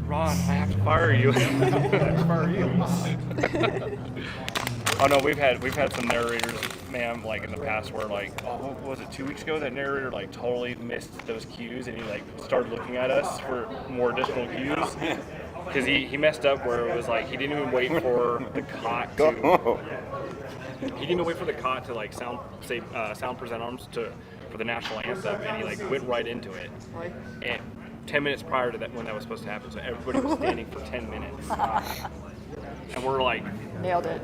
Ron, I have to fire you. I have to fire you. Oh no, we've had some narrators, ma'am, like in the past where like, oh, what was it, 2 weeks ago? That narrator like totally missed those cues and he like started looking at us for more additional cues because he messed up where it was like he didn't even wait for the cot to. He didn't even wait for the cot to like sound present arms for the national anthem, and he like went right into it. And 10 minutes prior to that, when that was supposed to happen, so everybody was standing for 10 minutes, and we're like, nailed it.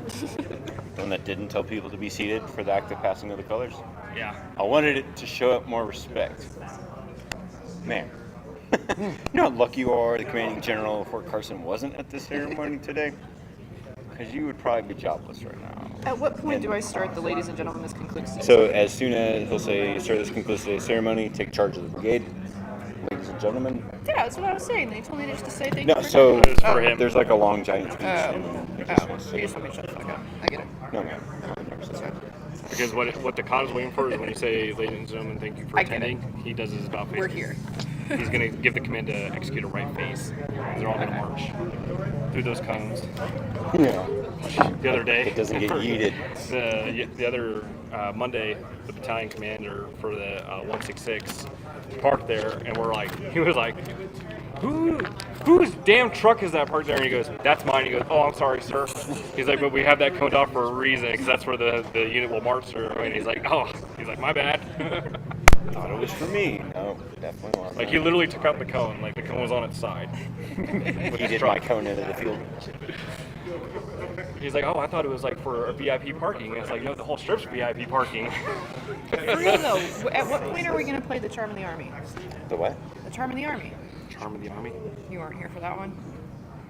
One that didn't tell people to be seated for the active passing of the colors. yeah. I wanted it to show up more respect. Man, you know how lucky you are the commanding general of Fort Carson wasn't at this ceremony today? Because you would probably be jobless right now. At what point do I start the ladies and gentlemen, this concludes the So as soon as he'll say, sir, this concludes today's ceremony, take charge of the brigade. Ladies and gentlemen. Yeah, that's what I was saying. They told me just to say thank No, you for so It was for him. there's like a long giant speech. Oh, and he just wants you to just want me to shut the fuck up. I get it. No, ma'am. I've never said that. Because what the cot is waiting for is when you say, ladies and gentlemen, thank you for I get attending, he does his about face. We're here. He's going to give the command to execute a right face. They're all going to march through those cones. Yeah. The other day, It doesn't get yeeted. The other Monday, the battalion commander for the 166 parked there, and he was like, whose damn truck is that parked there? And he goes, that's mine. He goes, oh, I'm sorry, sir. He's like, but we have that coned off for a reason, because that's where the unit will march through. And he's like, my bad. Thought it was for me. No, definitely wasn't. Like, he literally took out the cone. Like, the cone was on its side. He did my cone into the field. He's like, oh, I thought it was like for a VIP parking. And it's like, no, the whole strip's VIP parking. For real though, at what point are we going to play the Charm of the Army? The what? The Charm of the Army. Charm of the Army. You weren't here for that one?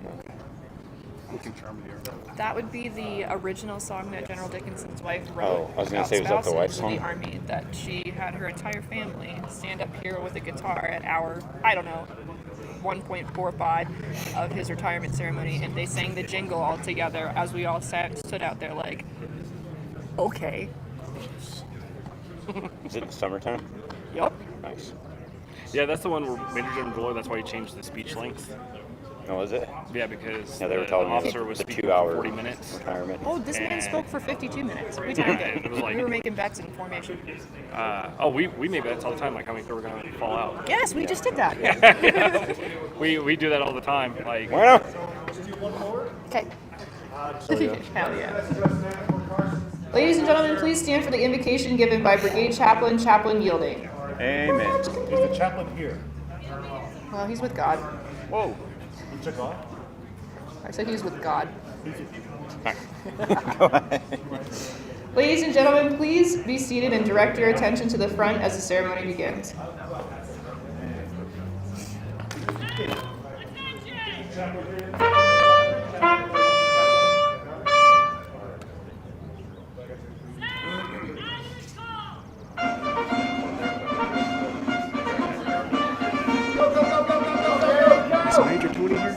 Charm of the Army. That would be the original song that General Dickinson's wife wrote. Oh, I was gonna about say, was that the spouses wife's in the song? Army, that she had her entire family stand up here with a guitar at hour, I don't know, 1.45 of his retirement ceremony, and they sang the jingle all together as we all stood out there like, okay. Is it the summertime? Yup. Nice. Yeah, that's the one where Major General Joy, that's why he changed the speech length. Oh, was it? Yeah, because Yeah, they were the telling me officer was the speaking 2 for hour 40 minutes. retirement. Oh, this man And- spoke for 52 minutes. We timed It was it. like- We were making bets in formation. We make bets all the time, like how many people are going to fall out. Yes, we just did that. We do that all the time. Like, Bueno. Okay. Hell yeah. Ladies and gentlemen, please stand for the invocation given by Brigade Chaplain, Chaplain Yielding. Amen. Is the chaplain here? Well, he's with God. Whoa. You took off? I said he's with God. Go ahead. Ladies and gentlemen, please be seated and direct your attention to the front as the ceremony begins. is Major Tony here?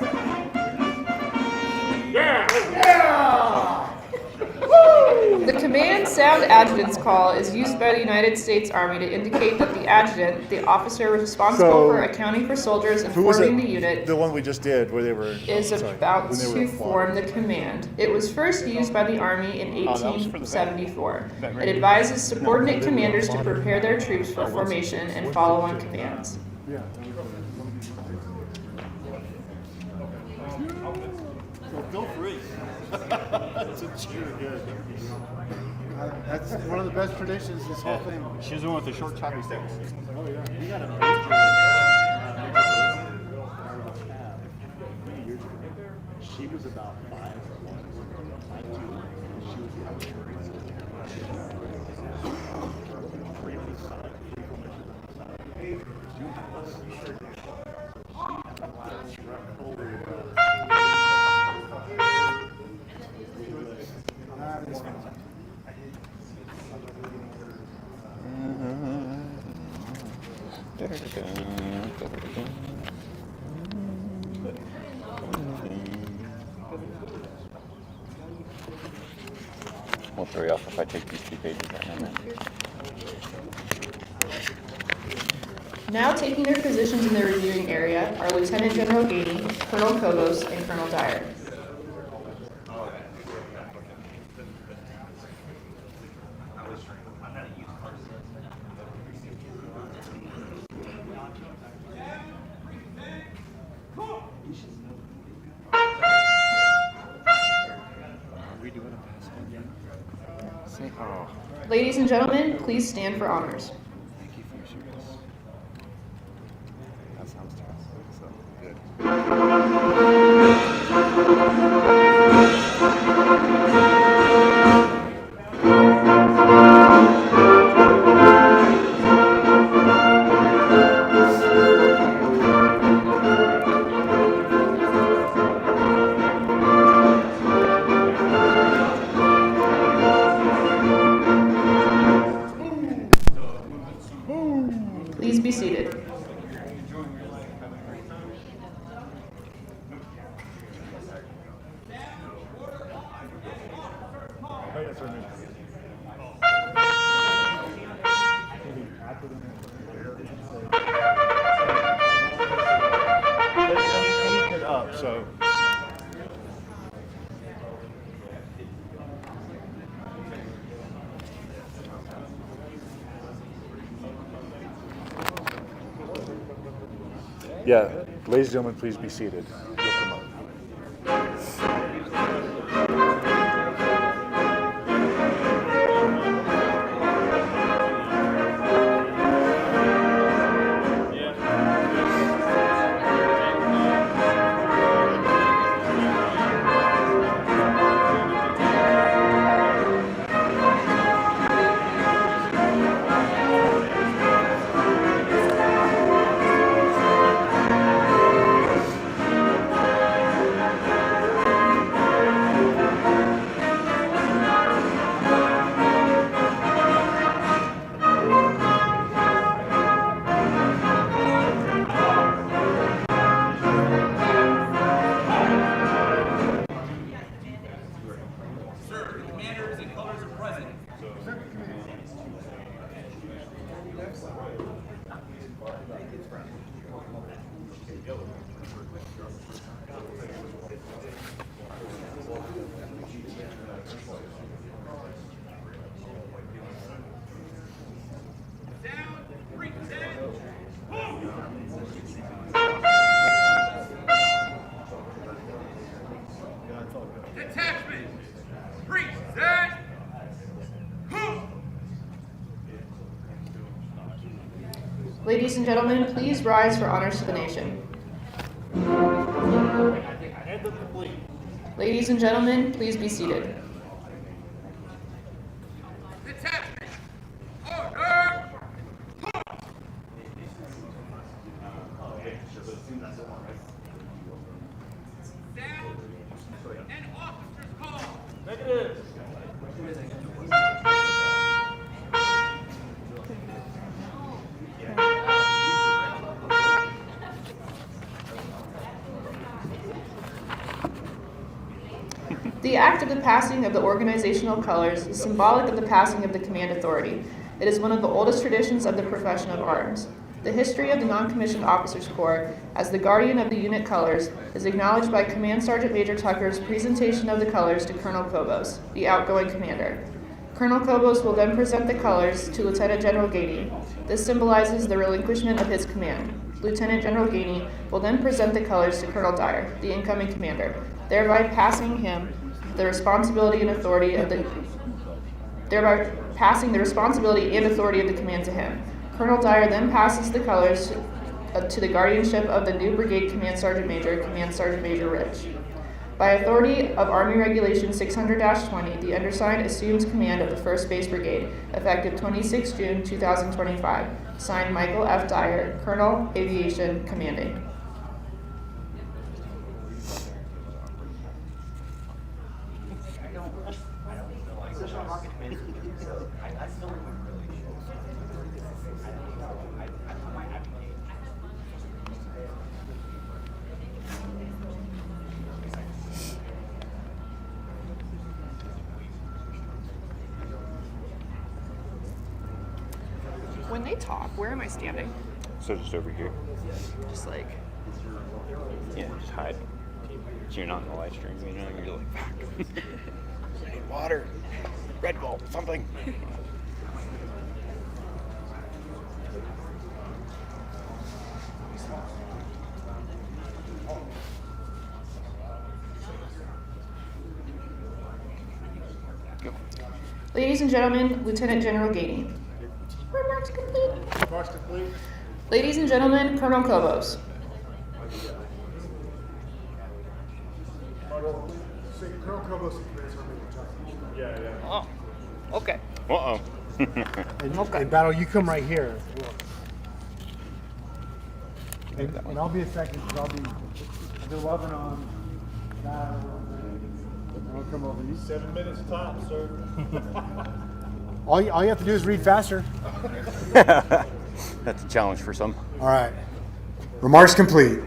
The command sound adjutant's call is used by the United States Army to indicate that the adjutant, the officer responsible So, for accounting for soldiers and Who was forming it? the unit, The one we just did, where they were. is sorry, about when they to were form the command. It was first used by the Army in that was for the vet. 1874. Vet It ready? advises subordinate commanders to prepare their troops for formation and follow on commands. Yeah. Feel free. That's a cheer. Good. That's one of the best traditions, this whole thing. She's the one with the short choppy sticks. Oh, yeah. You got a She was about 5 or 1. She was Won't throw you off if I take these 2 pages right now, man. Now taking their positions in the reviewing area are Lieutenant General Gainey, Colonel Kobos, and Colonel Dyer. Ladies and gentlemen, please stand for honors. Thank you for your service. That sounds terrible. So good. Please be seated. So yeah, ladies and gentlemen, please be seated. You'll come up. Sir, the commanders and colors are present. Down, present, detachment, present, Ladies and gentlemen, please rise for honors to the nation. Ladies and gentlemen, please be seated. detachment, order, down, and officers call. The act of the passing of the organizational colors is symbolic of the passing of the command authority. It is one of the oldest traditions of the profession of arms. The history of the Non-Commissioned Officers Corps as the guardian of the unit colors is acknowledged by Command Sergeant Major Tucker's presentation of the colors to Colonel Kobos, the outgoing commander. Colonel Kobos will then present the colors to Lieutenant General Gainey. This symbolizes the relinquishment of his command. Lieutenant General Gainey will then present the colors to Colonel Dyer, the incoming commander, thereby passing him the responsibility and authority of the command to him. Colonel Dyer then passes the colors to the guardianship of the new brigade Command Sergeant Major Rich. By authority of Army Regulation 600-20, the undersigned assumes command of the 1st Base Brigade, effective 26 June 2025. Signed, Michael F. Dyer, Colonel, Aviation, Commanding. When they talk, where am I standing? So just over here. Just like, Yeah, just hide. So you're not in the live stream, you know? You're like, fuck. I need water. Red Bull, something. Go. ladies and gentlemen, Lieutenant General Gainey. Remarks complete. Remarks complete. Ladies and gentlemen, Colonel Cobos. Colonel Cobos commands Army Battalion. Oh, okay. Uh-oh. And Battle, you come right here. And I'll be a second, because I'll be Lebanon. I'll come over. 7 minutes top, sir. all you have to do is read faster. That's a challenge for some. All right. Remarks complete.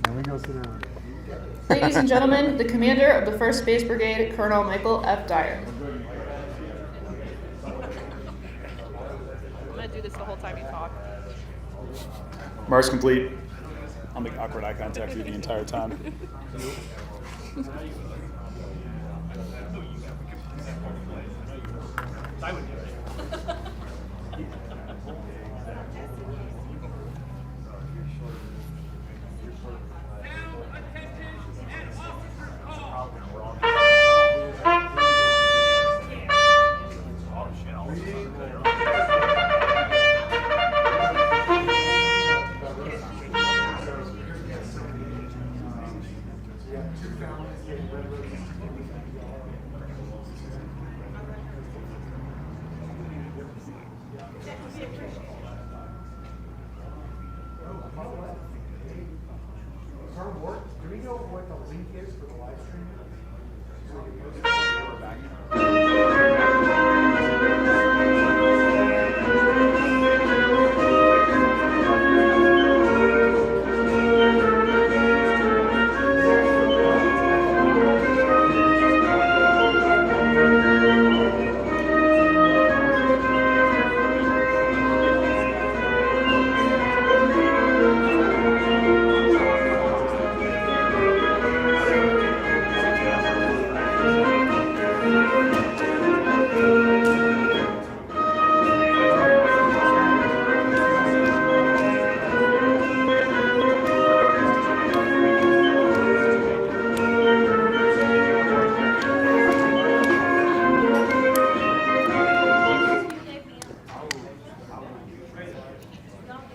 And we go sit down. Ladies and gentlemen, the commander of the 1st Space Brigade, Colonel Michael F. Dyer. I'm going to do this the whole time you talk. Remarks complete. I'll make awkward eye contact with you the entire time. Do we know what the link is for the live stream?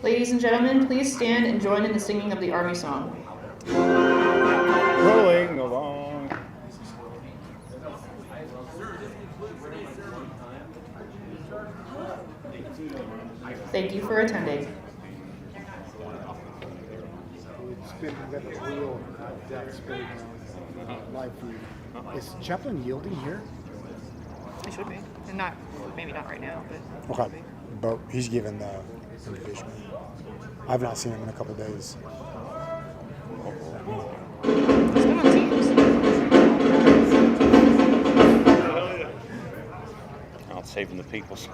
Ladies and gentlemen, please stand and join in the singing of the Army song. Rolling along. Thank you for attending. We got the real death spinning live feed. Is Chaplain yielding here? It should be. And not, maybe not right now, but it Okay. But he's given the invitation. I've not seen him in a couple days. He's been on Teams. Out saving the peoples.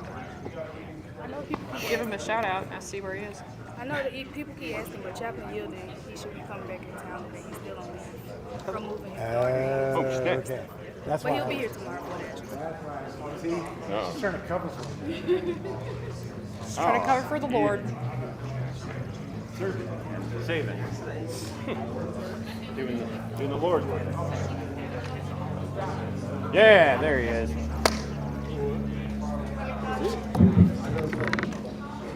I know people give him a shout out and see where he is. I know that people keep asking, but Chaplain yielding, he should be coming back in town today. He's still on leave from moving his daughter. Oh, snap. Okay. That's But why. he'll be here tomorrow for that. That's right. See, Oh. he's trying to cover something. Just trying to cover for the Lord. Saving. doing the Lord's work. Yeah, there he is.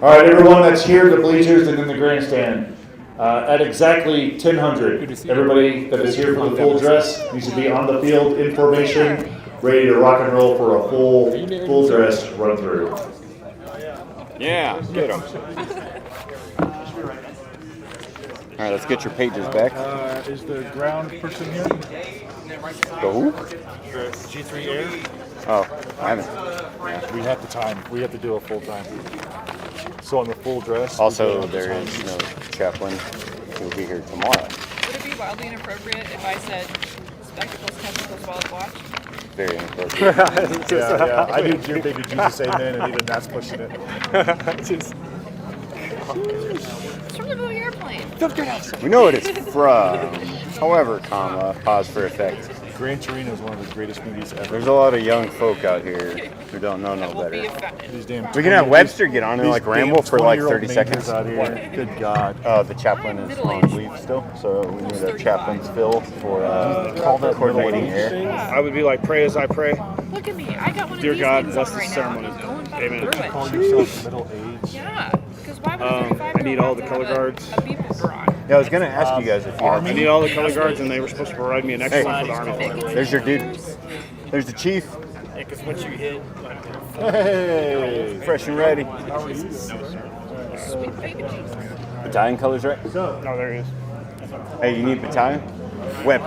All right, everyone that's here, the bleachers and in the grandstand. At exactly 10:00, everybody that is here for the full dress needs to be on the field in formation, ready to rock and roll for a full dress run through. Yeah, get him. All right, let's get your pages back. Is the ground person here? Go who? G3 Air? Oh, I haven't. We have the time. We have to do a full time. So on the full dress. Also, there is no chaplain who will be here tomorrow. Would it be wildly inappropriate if I said spectacles, testicles, wallet, watch? Very inappropriate. Yeah. I need your baby Jesus amen, and even that's pushing it. It's from the movie Airplane. We know what it's from. However, comma, pause for effect. Gran Torino is one of the greatest movies ever. There's a lot of young folk out here who don't know no Will be better. offended. These damn We can have Webster get on and like ramble for like 30 seconds. out here. Good God. The chaplain is on Middle-aged. leave still, so we need a 35. chaplain's fill for Call that coordinating middle-aged here. I would be like, pray as I pray. Look at me. I got one of Dear these God, things bless on the right ceremony. now. Going back Amen. through it. Call yourself middle-aged. Yeah. Because why would a 35 I need all the color guards. A beeper on? Yeah, I was gonna ask you guys if you I had. need all the color guards, and they were supposed to provide me an extra one for the Army flag. There's your dude. There's the chief. Because once you hit, Hey, fresh and ready. Sweet baby Jesus. Battalion colors, right? no, there he is. Hey, you need battalion? Web.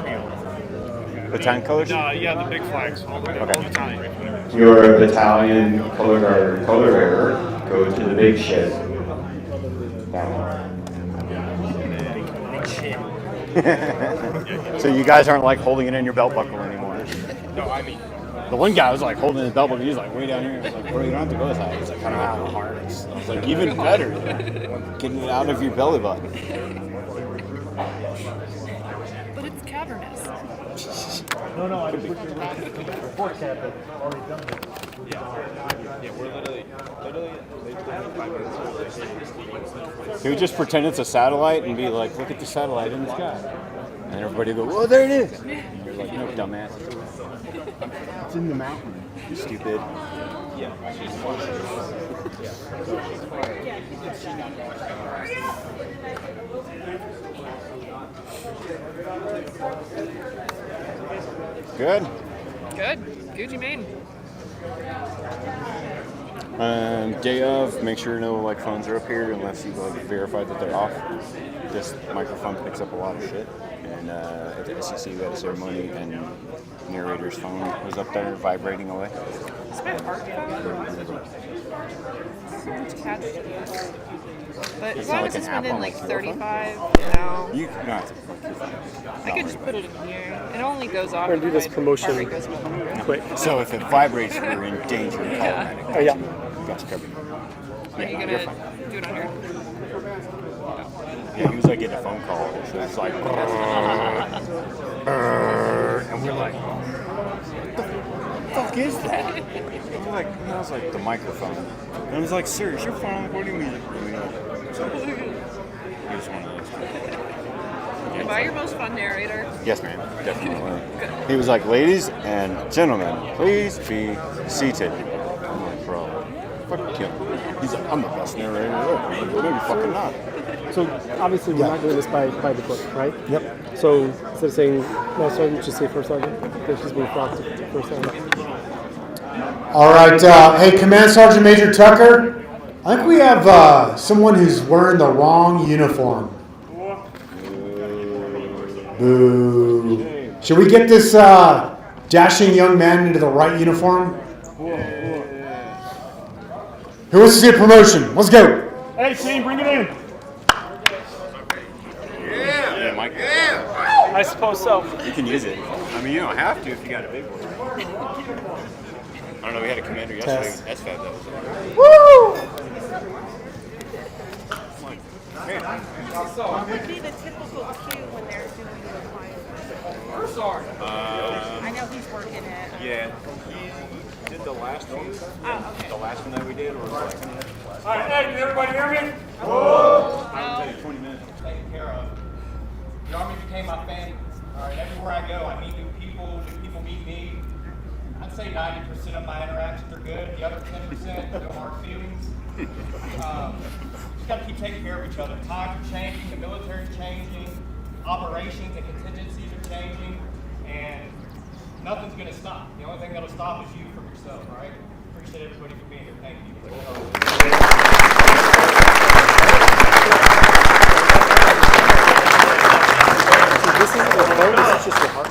Battalion colors? Yeah, the big flags. Okay. Your battalion color guard color bearer go to the big shed. So you guys aren't like holding it in your belt buckle anymore. No, I mean, The one guy was like holding his belt buckle. He's like way down here. I was like, bro, you don't have to go this high. He's like, kind of out of the harness. I was like, even better. Getting it out of your belly button. But it's cavernous. No, I just looked at the report card that already done it. Yeah, we're literally, they told me 5 minutes ago. He would just pretend it's a satellite and be like, look at the satellite in the sky. And everybody would go, oh, there it is. And you're like, no, dumbass. It's in the mountain. You stupid. Good. Good. Gucci Mane. Day of, make sure no like phones are up here unless you like verify that they're off. This microphone picks up a lot of shit. And at the SEC we had a ceremony and narrator's phone was up there vibrating away. It's my heart phone. So much catch. But as not long like as an it's app within on, like like, your 35, no. You can not fuck your phone. I could just put it in here. It only goes off. We're gonna do this if my promotion heart rate goes up. quick. So if it vibrates, you're in danger. Call Yeah. medic. Oh, yeah. Got you covered. Are you you're gonna fine. do it on here? Yeah, he was like getting a phone call. So it's like, and we're like, what the fuck is that? We're like, and I was like, the microphone. And I was like, sir, is your phone recording music? You know, so he was one of those. Am I your most fun narrator? Yes, ma'am, definitely. He was like, ladies and gentlemen, please be seated. I'm like, bro, fucking kill me. He's like, I'm the best narrator ever. Maybe fucking not. So obviously we're not doing this by the book, right? Yep. So instead of saying no sergeant, just say first sergeant. Because she's being flocked to first sergeant. All right. Hey, Command Sergeant Major Tucker. I think we have someone who's wearing the wrong uniform. Boo. Should we get this dashing young man into the right uniform? Who wants to see a promotion? Let's go. hey, team, bring it in. Yeah, Mike. I suppose so. You can use it. I mean, you don't have to if you got a big one. I don't know, we had a commander yesterday with SFAB that was like, Woo! What would be the typical cue when they're doing the requirement? I know he's working it. Yeah, he did the last one. Oh, okay. The last one that we did was like, All right, hey, can everybody hear me? I'll take 20 minutes. Taken care of. The Army became my family. All right, everywhere I go, I meet new people meet me. I'd say 90% of my interactions are good. The other 10%, no hard feelings. Just got to keep taking care of each other. Times are changing, the military's changing, operations and contingencies are changing, and nothing's going to stop. The only thing that'll stop is you from yourself, all right? Appreciate everybody for being here. Thank you. This is the phone. This is just the heart.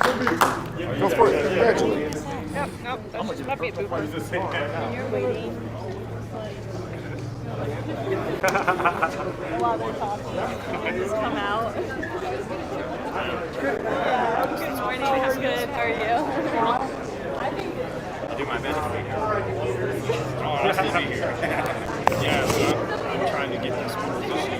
Go for it. Congratulations. Yep, nope, that's just might be a booper. You're waiting. While they're talking, just come out. Good morning. I'm good. How are you? I'll do my best to be here. Oh, I see you here. Yeah, so I'm trying to get this one.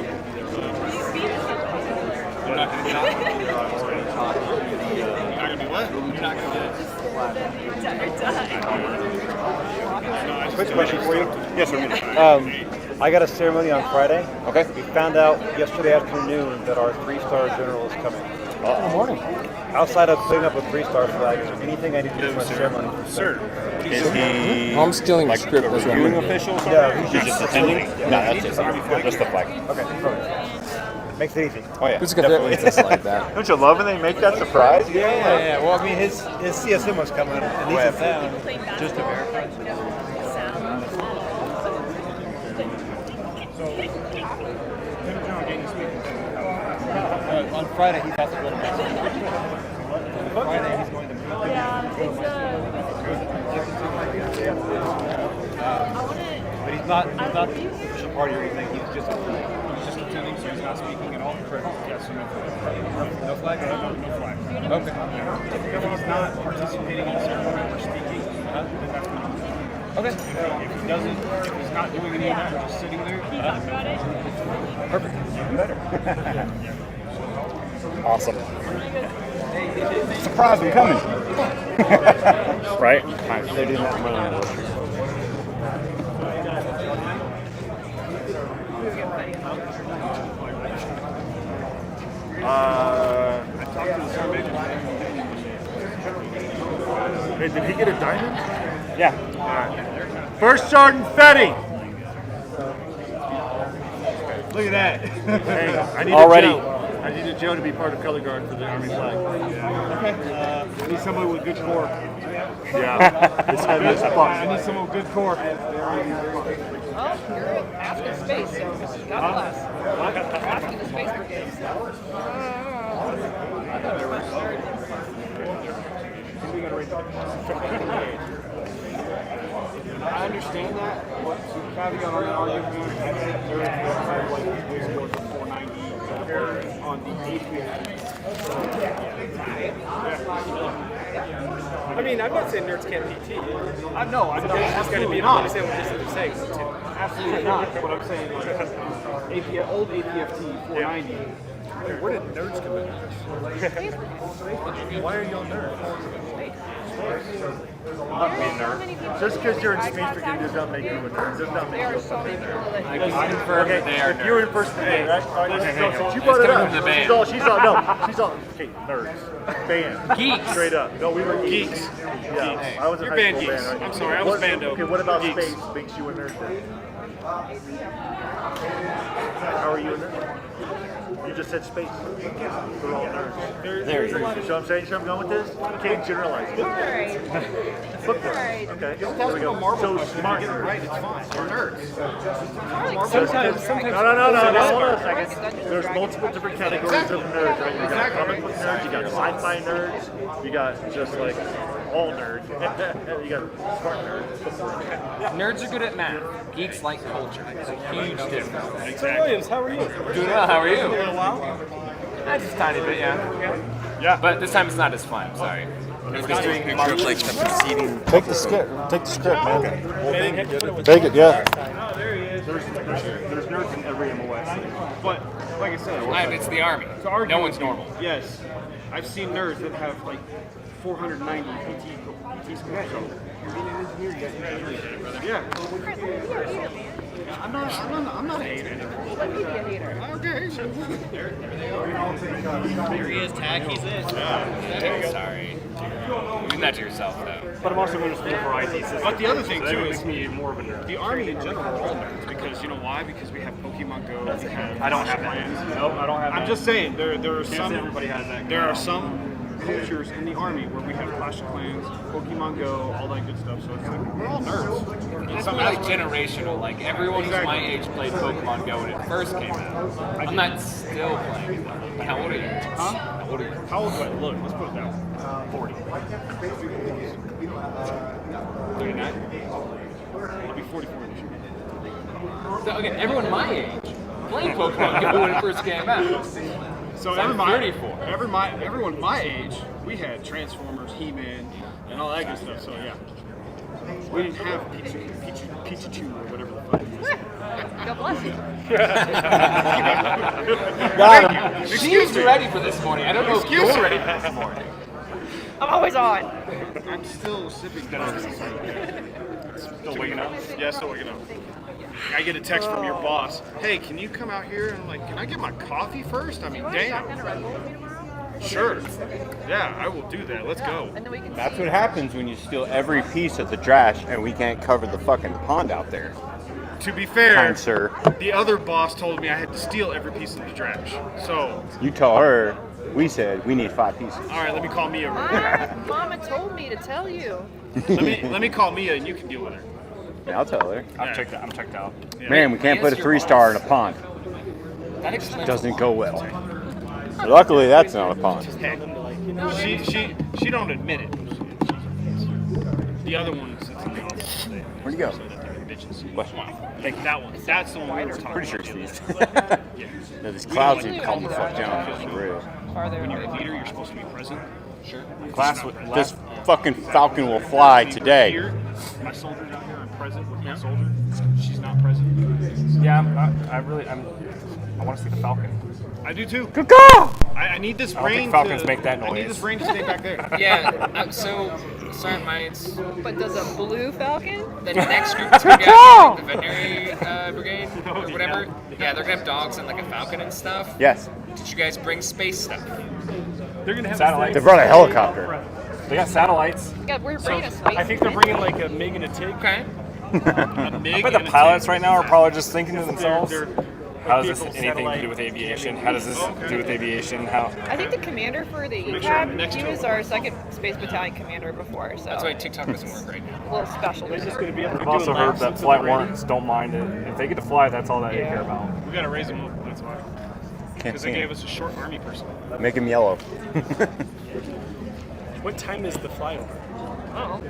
Quick question for you. Yes, sir. I got a ceremony on Friday. Okay. We found out yesterday afternoon that our 3-star general is coming. Good morning. Outside of putting up a 3-star flag, is there anything I need to do for my ceremony? Sir, is he I'm stealing like the script. a reviewing official or something? Yeah, He's just attending? No, that's it. Just the flag. Okay, perfect. Makes it easy. Oh, yeah. Who's gonna fit just like that? Don't you love when they make that surprise? Yeah. Well, I mean, his CSM was coming, and he's in town just to verify. On Friday, he has to go to Mexico. On Friday, he's going to Mexico. But he's not the official party or anything. He's just attending, so he's not speaking at all. Correct. Yes. No flag. No flag. Okay. If he's not participating in the ceremony or speaking, then that's not. Okay. If he's not doing any of that, just sitting there. Perfect. Better. Awesome. Surprise, I'm coming. Right? They're doing that in my anniversary. I talked to the sergeant. Hey, did he get a diamond? Yeah. All right. First Sergeant Fetty. Look at that. Hey, I need Already. I needed Joe to be part of color guard for the Army flag. Okay. I need somebody with good core. Yeah. It's heavy as fuck. I need someone with good core. Well, you're asking space, so God bless. You're asking the space brigade. I understand that, but to caveat on that argument, there is like 490 on the APF. I mean, I'm not saying nerds can't PT. I know, I'm It's got to be not. understand what they're saying. Absolutely not. But I'm saying, like, old APFT 490. Where did nerds come in? Why are y'all nerds? Not being nerds. Just because you're in Space Brigade does not make you a nerd. Does not make you a fucking nerd. I confirm that they are If you're in first today, right? All right, Hey, so hey, since you hey. brought it It's coming up, from the band. she's all, okay, nerds. Band. Geeks. Straight up. No, we were geeks. Yeah, I was in You're high band school geeks. band, right? I'm sorry, I was bando. Okay, what about Geeks. space makes you a nerd then? How are you a nerd? You just said space. We're all nerds. There you go. You know what I'm saying? You know where I'm going with this? You can't generalize it. Alright. Look there. Alright. Okay, there we go. So smart nerds. Right, it's fine. We're nerds. Sometimes. No, hold on a second. There's multiple different categories of nerds, right? You got comic book nerds, you got sci-fi nerds, you got just like all nerds, you got smart nerds. Nerds are good at math. Geeks like culture. It's a huge difference. So Williams, how are you? Doing well. How are you? Just a tiny bit, yeah. Yeah. But this time it's not as fun. Sorry. We're just doing Picture of like the preceding. Take the script, man. Take it, yeah. There's nerds in every MOS. But, like I said, It's the army. to argue No one's with you, normal. Yes. I've seen nerds that have like 490 PT scores. So you're being an engineer, you got engineering. Yeah. I'm not a hater. Let me be a hater. Okay. There he is, tag, he's it. Sorry. You're doing that to yourself, though. But I'm also going to school for IT systems. But the other thing so too that is makes me more of a nerd. the Army in general are all nerds because you know why? Because we have Pokemon Go. We have I don't have that. Nope, I don't have that. I'm just saying there are some. Everybody has that. There are some cultures in the Army where we have Clash of Clans, Pokemon Go, all that good stuff. So it's like we're all nerds. It's more like generational. Like everyone who's my age played Pokemon Go when it first came out. I'm not still playing. How old are you? Huh? How old are you? How old do I look? Let's put it that way. 40. 39. I'll be 44 this year. So, again, everyone my age played Pokemon Go when it first came out. So I'm 34. everyone my age, we had Transformers, He-Man, and all that good stuff. So yeah, we didn't have Pikachu or whatever the fuck it is. God bless you. She's ready for this morning. I don't know if Excuse you're me. ready for this morning. I'm always on. I'm still sipping. Still waking up. Yeah, still waking up. I get a text from your boss. Hey, can you come out here? And I'm like, can I get my coffee first? I mean, damn. Sure. Yeah, I will do that. Let's go. That's what happens when you steal every piece of the trash and we can't cover the fucking pond out there. To be fair, Kind sir. the other boss told me I had to steal every piece of the trash. So, You tell her, we said we need 5 pieces. all right, let me call Mia. Mama told me to tell you. let me call Mia and you can deal with her. Yeah, I'll tell her. I'm checked out. Yeah. Man, we can't put a 3-star in a pond. That explains. Doesn't go well. Luckily, that's not a pond. Heck, she don't admit it. The other one sits in the office. Where'd you go? Bitches. What? Like that one. That's the one we were talking Pretty sure about. it's these. Yeah. No, these clouds need to calm the fuck down. For real. Farther When you're away. a leader, you're supposed to be present. Sure. Class This fucking falcon will fly today. Here, my soldier down here, I'm present with my soldier. She's not present. Yeah, I want to see the falcon. I do too. Caw-caw! I need this I don't brain think falcons to make that I need noise. this brain to stay back there. Yeah, so sorry, mine's But does a blue falcon? the next group is gonna be out, the veterinary brigade or whatever. Yeah, they're gonna have dogs and like a falcon and stuff. Yes. Did you guys bring space stuff? They're gonna have satellites. They brought a helicopter. They got satellites. Yeah, we're bringing a space. I think they're bringing like a MiG and a TIG. Okay. A I MiG bet the and a pilots TIG. right now are probably just thinking to themselves, they're how does this vehicle anything to satellite do with aviation? How does this do with aviation? How? I think the commander for the Make sure I'm ECAB, next he to was him. our 2nd Space Battalion commander before, so That's why TikTok doesn't work right now. a little special. I've also heard that flight warrants don't mind it. If they get to fly, that's all that they care about. We gotta raise them up. That's why. Can't Because see they gave him. us a short army person. Make him yellow. What time is the flyover? Oh.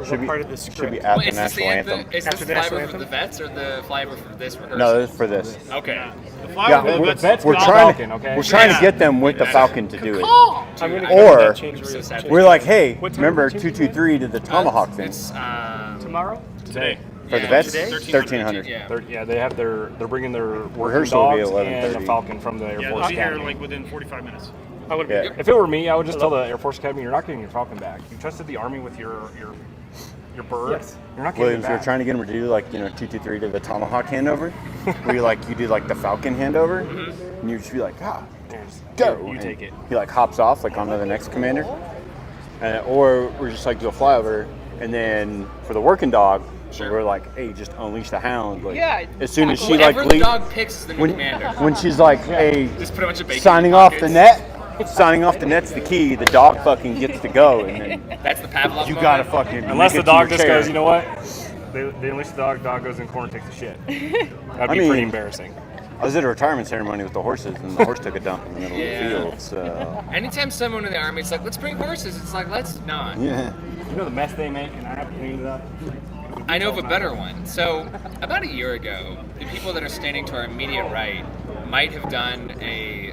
Should be, part of the should script? be at Well, the is this the national anthem? anthem. Is this After the national flyover for anthem? the vets or the flyover for this rehearsal? No, this is for this. Okay. The Yeah, flyover, we're, that's we're not trying. Falcon, okay? We're trying Yeah. to get them with the Falcon to do it. I'm gonna Or go change so sad. we're like, hey, What time remember are we changing 223 to the Tomahawk thing It's Tomorrow? Today. for the yeah, vets? today? 1300. Yeah. Yeah, they have they're bringing their working Rehearsal will be dogs and 11:30. a falcon from the Air yeah, Force they'll be here Academy. like within 45 minutes. I would Yeah. If it were me, I would just tell the Air Force Academy, you're not getting your falcon back. You trusted the Army with your bird. Yes. You're not getting Williams, it we were back. trying to get him to do like 223 to the Tomahawk handover, where you do like the Falcon handover, and you just be like, go. You And take it. He like hops off like onto the next commander, or we're just like do a flyover, and then for the working dog, we're like, hey, just unleash the hound. Like, Yeah, as soon as she like Whatever the leaves, dog picks is the new commander. when she's like, hey, Just put a bunch of bacon signing in off the pockets. net. Signing off the net's the key. The dog fucking gets to go, and then That's the Pavlov you moment. gotta fucking Unless make the it to dog your just chair. goes, you know what? They unleash the dog goes in the corner and takes a shit. That'd be mean- pretty embarrassing. I was at a retirement ceremony with the horses, and the horse took a dump in the middle Yeah. of the field. So Anytime someone in the army is like, let's bring horses, it's like, let's not. yeah, You know the mess they make, and I have to clean it up. I know of a better one. So, about a year ago, the people that are standing to our immediate right might have done a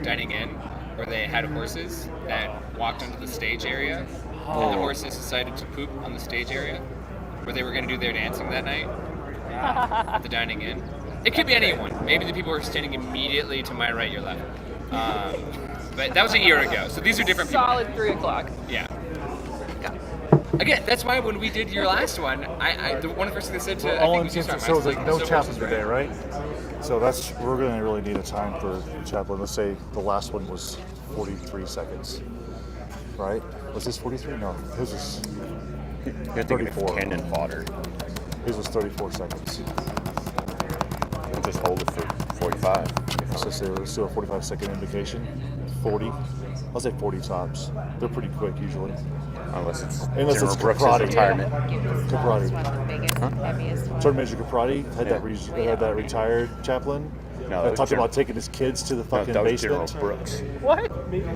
dining in where they had horses that walked onto the stage area, and the horses decided to poop on the stage area where they were going to do their dancing that night at the dining in. It could be anyone. Maybe the people who are standing immediately to my right, your left. But that was a year ago, so these are different people. Solid 3 o'clock. Yeah. Again, that's why when we did your last one, one of the first things I said to Well, I all think it was you, intents, Storm, so I was like no so chaplain horses, today, right? So we're gonna really need a time for chaplain. Let's say the last one was 43 seconds, right? Was this 43? No, his was you're thinking of 34. cannon fodder. His was 34 seconds. We'll just hold it for 45. So say let's do a 45-second indication. 40. I'll say 40 tops. They're pretty quick usually. Unless it's Unless General it's Brooks' karate. retirement. Karate. Heaviest. Sergeant Major Caprati had Yeah. that retired chaplain. No, that that was talked General- about taking his kids to the fucking that was General basement. Brooks. What? That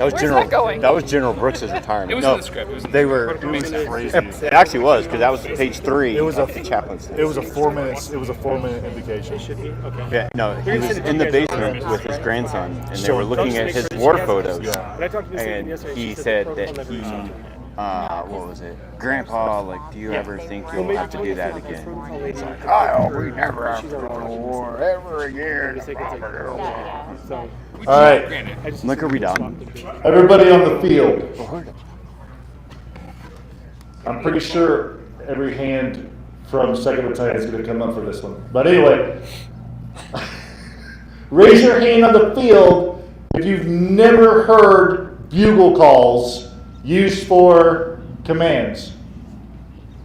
was Where's General. that going? That was General Brooks' retirement. It was no, in the script. It was in they the were. script. It actually was because that was page 3 It was of a- the chaplain's. It was a 4 minutes. It was a 4-minute indication. Yeah, no, he was in the basement with his grandson, and they were Sure. looking at his war photos. Yeah. And he said that he, what was it? Grandpa, like, do you ever think you'll have to do that again? He's like, I hope we never have to go to war ever again. All right, Look, are we done? everybody on the field. I'm pretty sure every hand from 2nd Battalion is going to come up for this one. But anyway, raise your hand on the field if you've never heard bugle calls used for commands.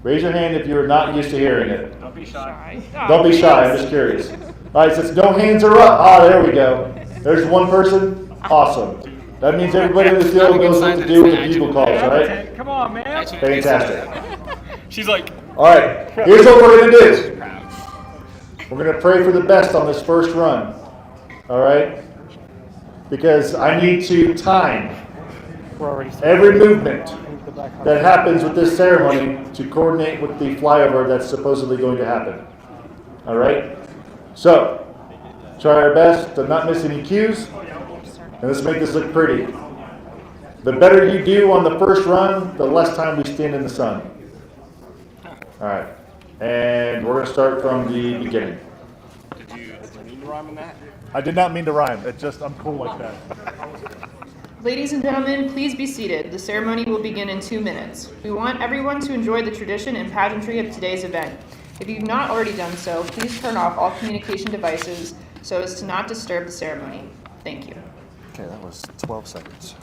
Raise your hand if you're not used to hearing it. Don't be shy. Don't be shy, I'm just curious. All right, since no hands are up, there we go. There's one person, awesome. That means everybody in the field knows what to do with the bugle calls, right? Come on, man. Fantastic. She's like, All right, here's what we're gonna do. We're gonna pray for the best on this first run, all right? Because I need to time every movement that happens with this ceremony to coordinate with the flyover that's supposedly going to happen, all right? So, try our best to not miss any cues, and let's make this look pretty. The better you do on the first run, the less time we stand in the sun. All right, and we're going to start from the beginning. Did you mean to rhyme on that? I did not mean to rhyme. It's just I'm cool like that. Ladies and gentlemen, please be seated. The ceremony will begin in 2 minutes. We want everyone to enjoy the tradition and pageantry of today's event. If you've not already done so, please turn off all communication devices so as to not disturb the ceremony. Thank you. Okay, that was 12 seconds.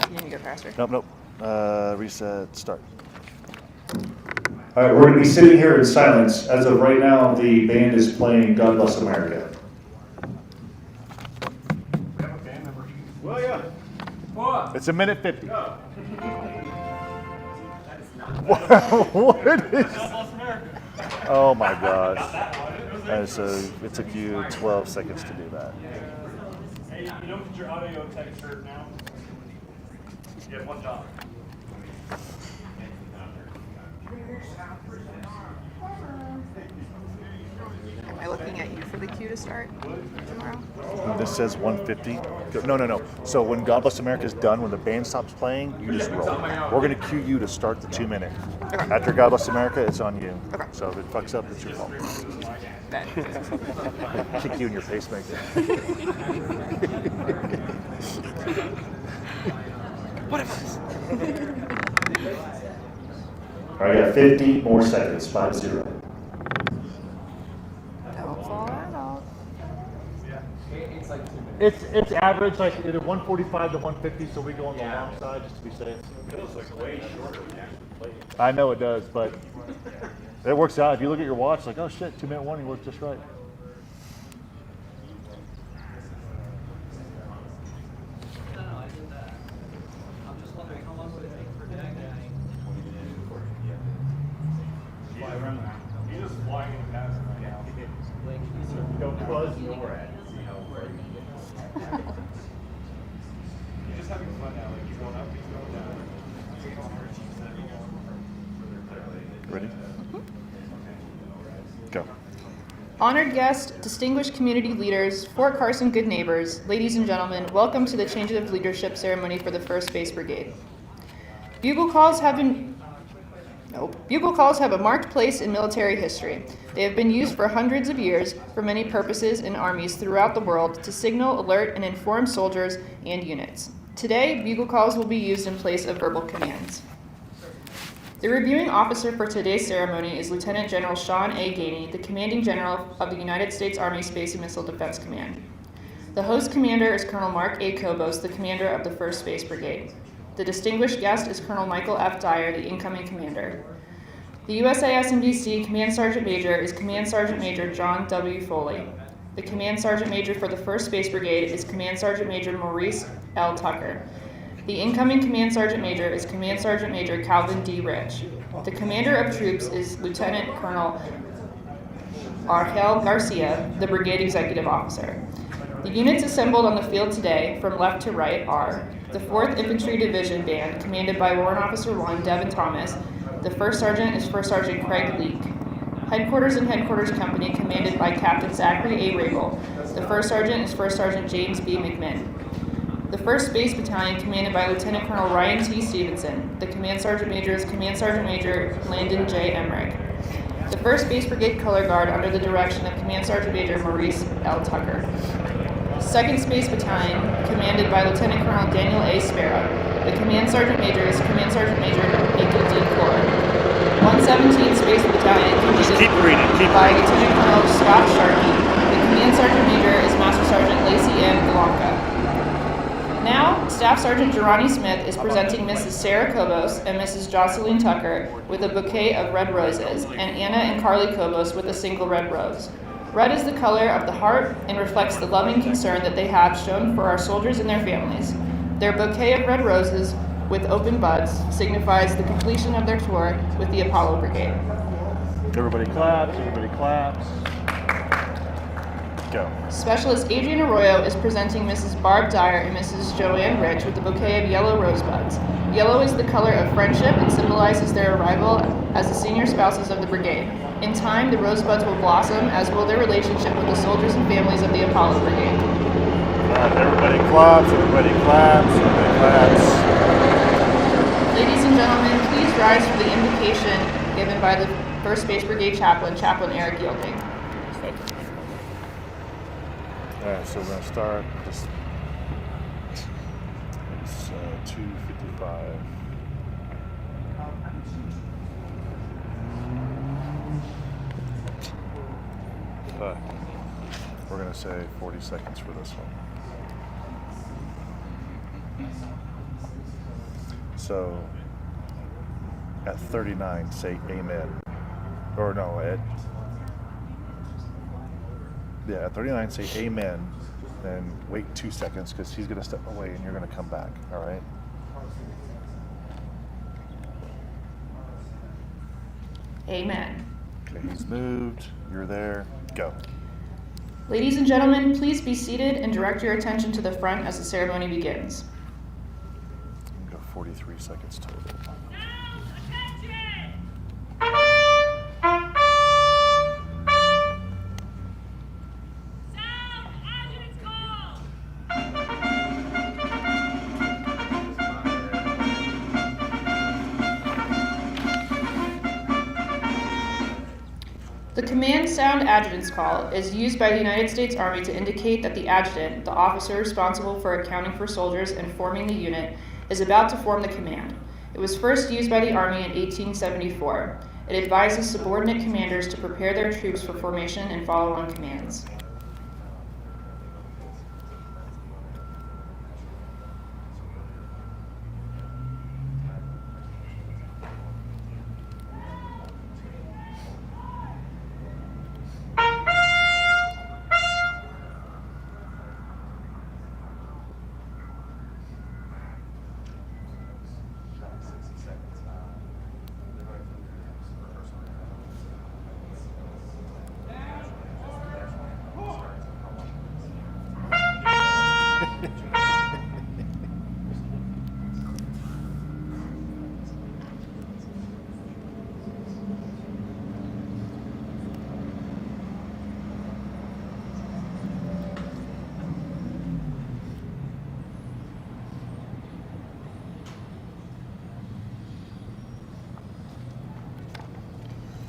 You need to go faster. Nope. Reset, start. All right, we're going to be sitting here in silence. As of right now, the band is playing God Bless America. Well, yeah. It's 1:50. What is? Oh my gosh. And so it took you 12 seconds to do that. Hey, you don't get your audio tech shirt now? You have one job. Am I looking at you for the cue to start tomorrow? This says 150. No. So when God Bless America is done, when the band stops playing, you just roll. We're going to cue you to start the 2 minute. Okay. After God Bless America, it's on you. Okay. So if it fucks up, it's your fault. Bet. Kick you in your pacemaker. what am I? All right, I got 50 more seconds. 50. Don't fall out. It's average, like either 145 to 150, so we go on the long side just to be safe. It feels like way shorter than actually. I know it does, but it works out. If you look at your watch, like, oh shit, 2 minute warning worked just right. He's just flying in the past right now. Don't buzz your at. He's just having fun now. Like he's going up, he's going down. Ready? Go. Honored guests, distinguished community leaders, Fort Carson good neighbors, ladies and gentlemen, welcome to the change of leadership ceremony for the 1st Space Brigade. Bugle calls have a marked place in military history. They have been used for hundreds of years for many purposes in armies throughout the world to signal, alert, and inform soldiers and units. Today, bugle calls will be used in place of verbal commands. The reviewing officer for today's ceremony is Lieutenant General Sean A. Gainey, the Commanding General of the United States Army Space and Missile Defense Command. The host commander is Colonel Mark A. Kobos, the commander of the 1st Space Brigade. The distinguished guest is Colonel Michael F. Dyer, the incoming commander. The USAS MDC Command Sergeant Major is Command Sergeant Major John W. Foley. The Command Sergeant Major for the 1st Space Brigade is Command Sergeant Major Maurice L. Tucker. The incoming Command Sergeant Major is Command Sergeant Major Calvin D. Rich. The Commander of Troops is Lieutenant Colonel Argel Garcia, the Brigade Executive Officer. The units assembled on the field today, from left to right, are the 4th Infantry Division Band, commanded by Warrant Officer 1 Devin Thomas. The 1st Sergeant is 1st Sergeant Craig Leake. Headquarters and Headquarters Company, commanded by Captain Zachary A. Rabel. The 1st Sergeant is 1st Sergeant James B. McMinn. The 1st Space Battalion, commanded by Lieutenant Colonel Ryan T. Stevenson. The Command Sergeant Major is Command Sergeant Major Landon J. Emmerich. The 1st Space Brigade Color Guard, under the direction of Command Sergeant Major Maurice L. Tucker. 2nd Space Battalion, commanded by Lieutenant Colonel Daniel A. Sparrow. The Command Sergeant Major is Command Sergeant Major Nico D. Core. 17th Space Battalion, commanded Keep reading. Keep by reading. Lieutenant Colonel Scott Sharkey. The Command Sergeant Major is Master Sergeant Lacey Ann Galanka. Now, Staff Sergeant Gerani Smith is presenting Mrs. Sarah Kobos and Mrs. Jocelyn Tucker with a bouquet of red roses, and Anna and Carly Kobos with a single red rose. Red is the color of the heart and reflects the loving concern that they have shown for our soldiers and their families. Their bouquet of red roses with open buds signifies the completion of their tour with the Apollo Brigade. Everybody claps. Everybody claps. Go. Specialist Adrian Arroyo is presenting Mrs. Barb Dyer and Mrs. Joanne Rich with a bouquet of yellow rosebuds. Yellow is the color of friendship and symbolizes their arrival as the senior spouses of the brigade. In time, the rosebuds will blossom, as will their relationship with the soldiers and families of the Apollo Brigade. Everybody claps. Everybody claps. Everybody claps. Ladies and gentlemen, please rise for the invocation given by the 1st Space Brigade Chaplain, Chaplain Eric Yielding. Alright, so we're going to start this. It's 2:55. But we're going to say 40 seconds for this one. So at 39, say amen. Or no, at 39, say amen, then wait 2 seconds because he's going to step away and you're going to come back, all right? Amen. Okay, he's moved, you're there, go. Ladies and gentlemen, please be seated and direct your attention to the front as the ceremony begins. Go 43 seconds total. The Command Sound Adjutant's Call is used by the United States Army to indicate that the adjutant, the officer responsible for accounting for soldiers and forming the unit, is about to form the command. It was first used by the Army in 1874. It advises subordinate commanders to prepare their troops for formation and follow on commands.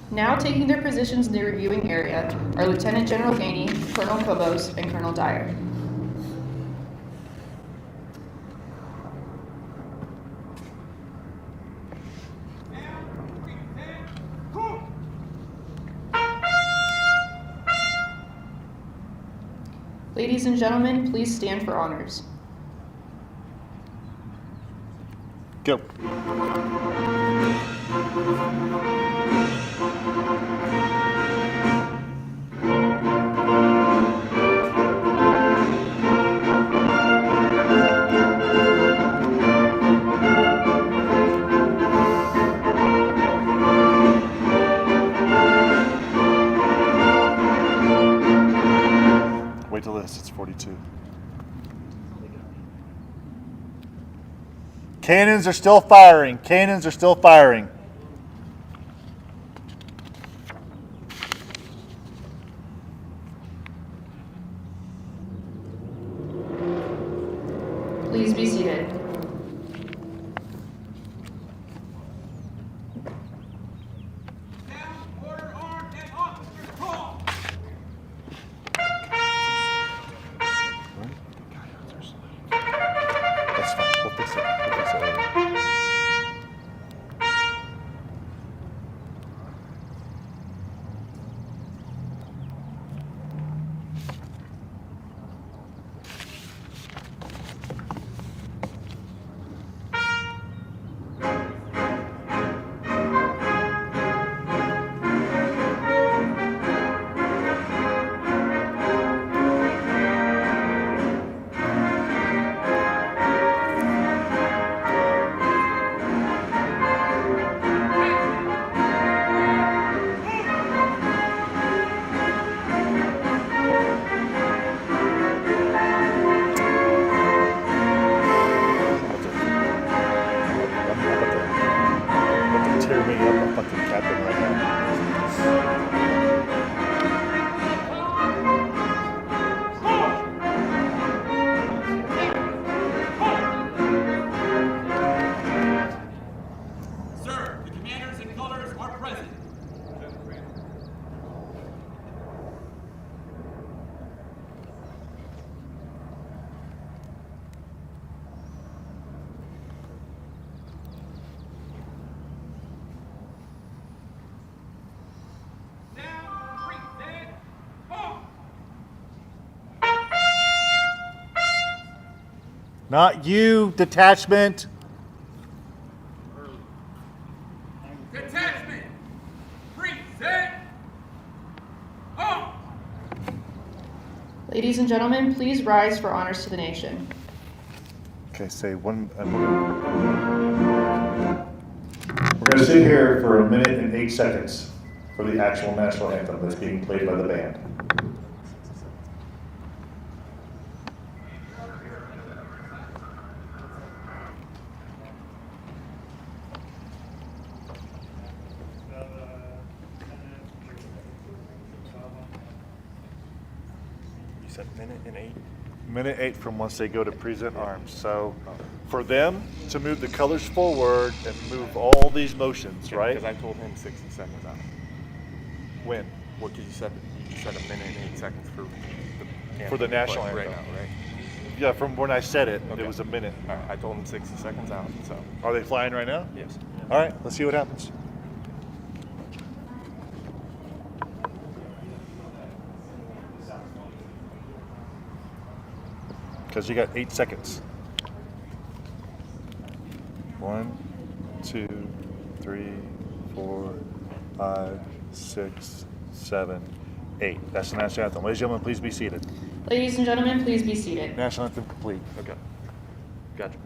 Now taking their positions in the reviewing area are Lieutenant General Gainey, Colonel Kobos, and Colonel Dyer. Ladies and gentlemen, please stand for honors. Go. Wait till this, it's 42. Cannons are still firing. Cannons are still firing. Please be seated. That's fine. We'll fix it. We'll fix it later. Not you, detachment. Detachment, present, home. Ladies and gentlemen, please rise for honors to the nation. Okay, say one. We're going to sit here for 1 minute and 8 seconds for the actual national anthem that's being played by the band. You said minute and 8? Minute 8 from once they go to present arms. So for them to move the colors forward and move all these motions, right? Because I told him 60 seconds out. When? Well, because you said a minute and 8 seconds For the national right anthem. now, right? Yeah, from when I said it, Okay. it was a minute. All right, I told him 60 seconds out, so. Are they flying right now? Yes. All right, let's see what happens. Because you got 8 seconds. 1, 2, 3, 4, 5, 6, 7, 8. That's the national anthem. Ladies and gentlemen, please be seated. Ladies and gentlemen, please be seated. National anthem complete. Okay. Gotcha.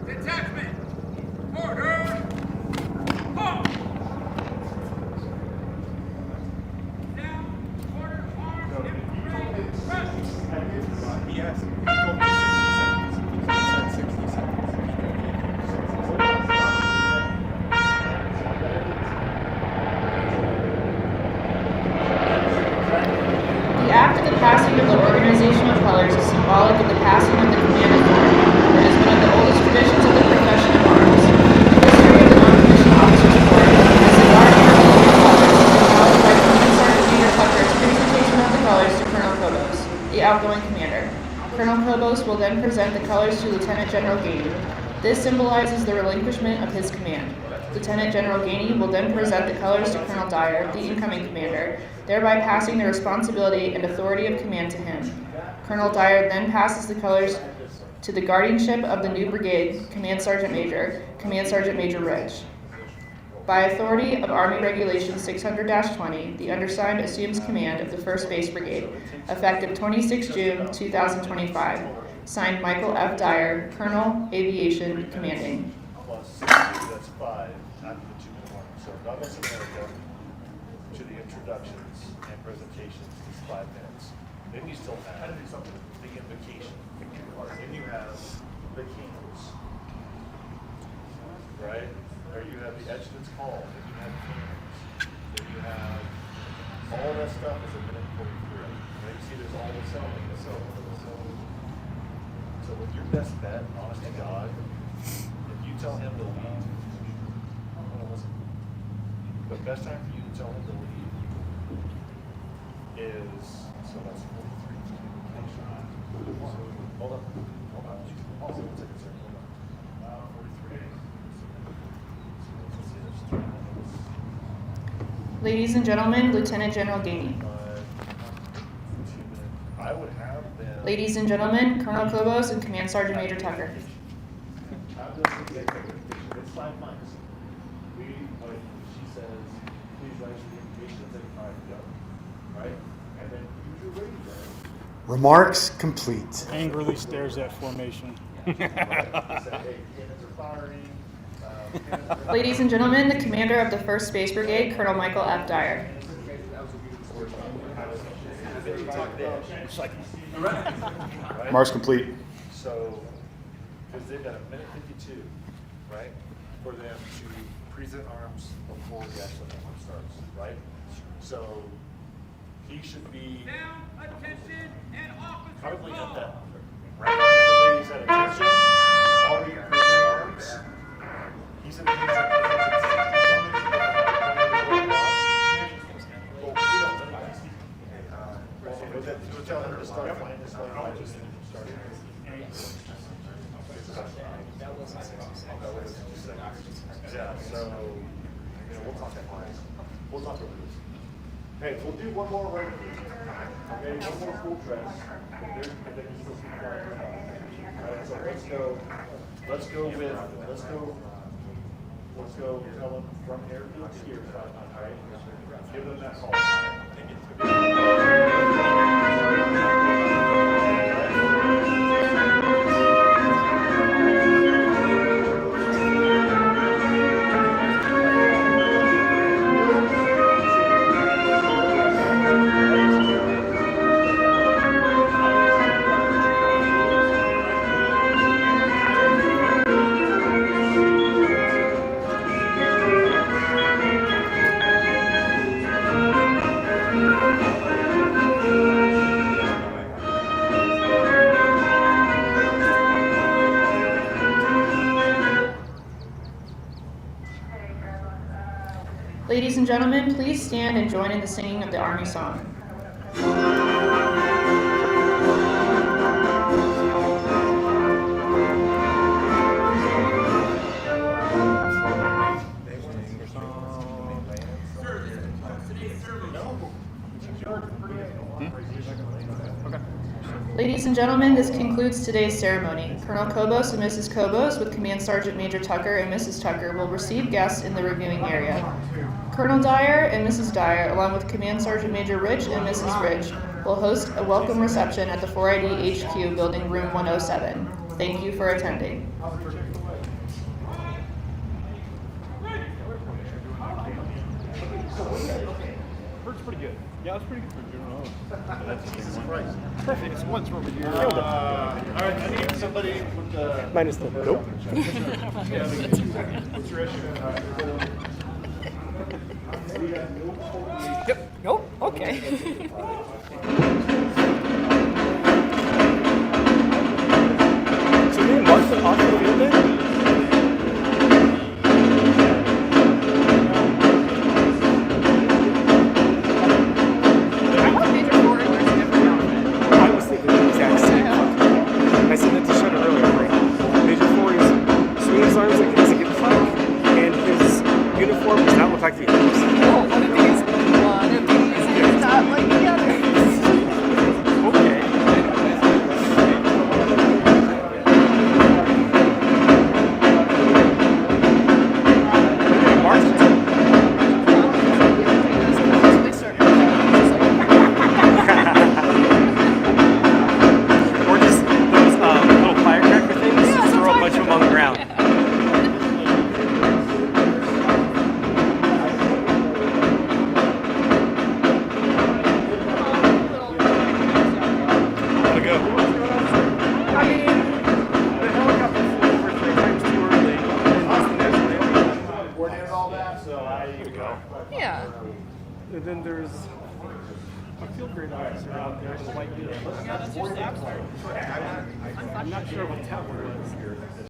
Detachment, order, home. Down, order, arms, rest. He asked. He told me 60 seconds. He said 60 seconds. The act of the passing of the organizational colors is symbolic of the passing of the command authority. It is one of the oldest traditions of the profession of arms. The history of the non-commissioned officers' corps is the guardian of the colors, acknowledged by Command Sergeant Major Tucker's presentation of the colors to Colonel Kobos, the outgoing commander. Colonel Kobos will then present the colors to Lieutenant General Gainey. This symbolizes the relinquishment of his command. Lieutenant General Gainey will then present the colors to Colonel Dyer, the incoming commander, thereby passing the responsibility and authority of command to him. Colonel Dyer then passes the colors to the guardianship of the new brigade, Command Sergeant Major Ridge. By authority of Army Regulations 600-20, the undersigned assumes command of the 1st Base Brigade, effective 26 June 2025. Signed, Michael F. Dyer, Colonel, Aviation, Commanding. Plus 60, that's 5 after the 2-minute warning. So Douglas America to the introductions and presentations is 5 minutes. Then you still have the invocation part. Then you have the keynotes, right? Or you have the adjutant's call. Then you have cannons. Then you have all that stuff is a minute 43. Right? You see, there's all this element. So with your best bet, honest to God, if you tell him to leave, the best time for you to tell him to leave is, so that's 43. Hold on. Pause it 1 second, sir. 43. Ladies and gentlemen, Lieutenant General Gainey. I would have them. Ladies and gentlemen, Colonel Kobos and Command Sergeant Major Tucker. It's 5 mics. She says, please write your invitations and 5 go. Right? And then use your radio. Remarks complete. Angrily stares at formation. Ladies and gentlemen, the commander of the 1st Space Brigade, Colonel Michael F. Dyer. Remarks complete. So, because they've got a minute 52, right, for them to present arms before the actual anthem starts, right? So, he should be Down, attention, and officer probably call. at that, right? Everybody's at attention, already present arms. He's in the tell him to start flying this way. Yeah, so, we'll talk about this. Hey, we'll do one more right here. Okay, one more full dress. And then you still keep flying around. Alright, so let's go tell them from airfield to earshot. Alright, give them that call. Ladies and gentlemen, please stand and join in the singing of the Army song. Ladies and gentlemen, this concludes today's ceremony. Colonel Kobos and Mrs. Kobos with Command Sergeant Major Tucker and Mrs. Tucker will receive guests in the reviewing area. Colonel Dyer and Mrs. Dyer, along with Command Sergeant Major Rich and Mrs. Rich, will host a welcome reception at the 4ID HQ Building Room 107. Thank you for attending. Hurt's pretty good. Yeah, it's pretty good for general. Perfect. It's once over here. All right, I need somebody with the... Minus the nope. What's your issue? Yep. Nope. Okay. So they marked the off the field then? I said that to Shutter earlier. Like, Major 4 is swinging his arms like he doesn't give a fuck, and his uniform does not look like the others. Oh, one of these is not like the others. Okay. Or just those little firecracker things, just throw a bunch of them on the ground. Gotta go. I mean, the helicopter flew over 3 times too early. Coordinated all that, so I go. Yeah. And then there's a field grade officer out there who might be. I'm not sure what that word is.